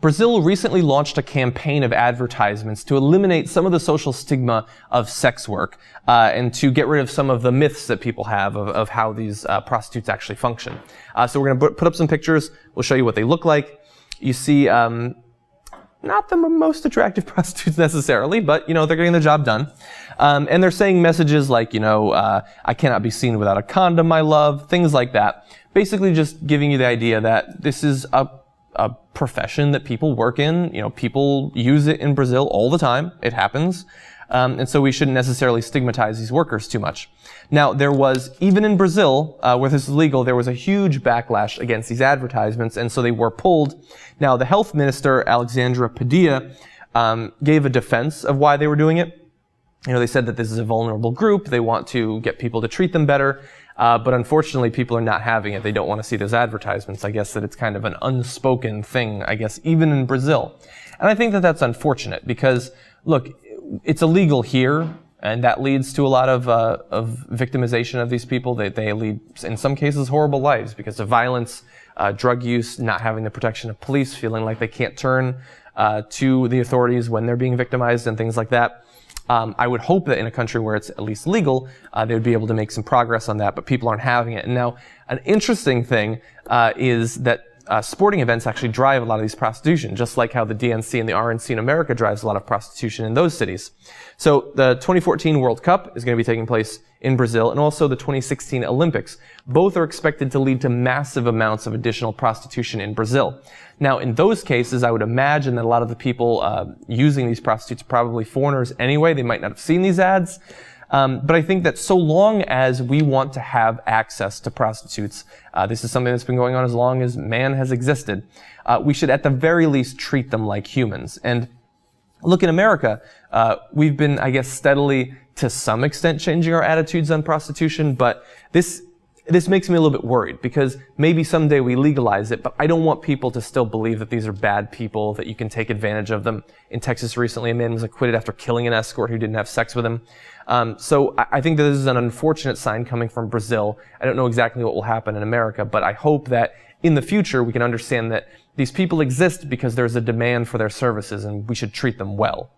Brazil recently launched a campaign of advertisements to eliminate some of the social stigma of sex work and to get rid of some of the myths that people have of how these prostitutes actually function. So we're going to put up some pictures. We'll show you what they look like. You see, not the most attractive prostitutes necessarily, but, they're getting the job done. And they're saying messages like, I cannot be seen without a condom, my love, things like that. Basically just giving you the idea that this is a profession that people work in. People use it in Brazil all the time. It happens. And so we shouldn't necessarily stigmatize these workers too much. Now, there was, even in Brazil, where this is legal, there was a huge backlash against these advertisements, and so they were pulled. Now, the health minister, Alexandra Padilla, gave a defense of why they were doing it. They said that this is a vulnerable group. They want to get people to treat them better. But unfortunately, people are not having it. They don't want to see those advertisements. I guess that it's kind of an unspoken thing, even in Brazil. And I think that that's unfortunate because, look, it's illegal here, and that leads to a lot of victimization of these people. They lead, in some cases, horrible lives because of violence, drug use, not having the protection of police, feeling like they can't turn to the authorities when they're being victimized and things like that. I would hope that in a country where it's at least legal, they would be able to make some progress on that, but people aren't having it. And now, an interesting thing is that sporting events actually drive a lot of these prostitution, just like how the DNC and the RNC in America drives a lot of prostitution in those cities. So the 2014 World Cup is going to be taking place in Brazil, and also the 2016 Olympics. Both are expected to lead to massive amounts of additional prostitution in Brazil. Now, in those cases, I would imagine that a lot of the people using these prostitutes are probably foreigners anyway. They might not have seen these ads. But I think that so long as we want to have access to prostitutes, this is something that's been going on as long as man has existed, we should at the very least treat them like humans. And look, in America, we've been, steadily, to some extent, changing our attitudes on prostitution, but this makes me a little bit worried because maybe someday we legalize it, but I don't want people to still believe that these are bad people, that you can take advantage of them. In Texas recently, a man was acquitted after killing an escort who didn't have sex with him. So I think that this is an unfortunate sign coming from Brazil. I don't know exactly what will happen in America, but I hope that in the future we can understand that these people exist because there's a demand for their services and we should treat them well.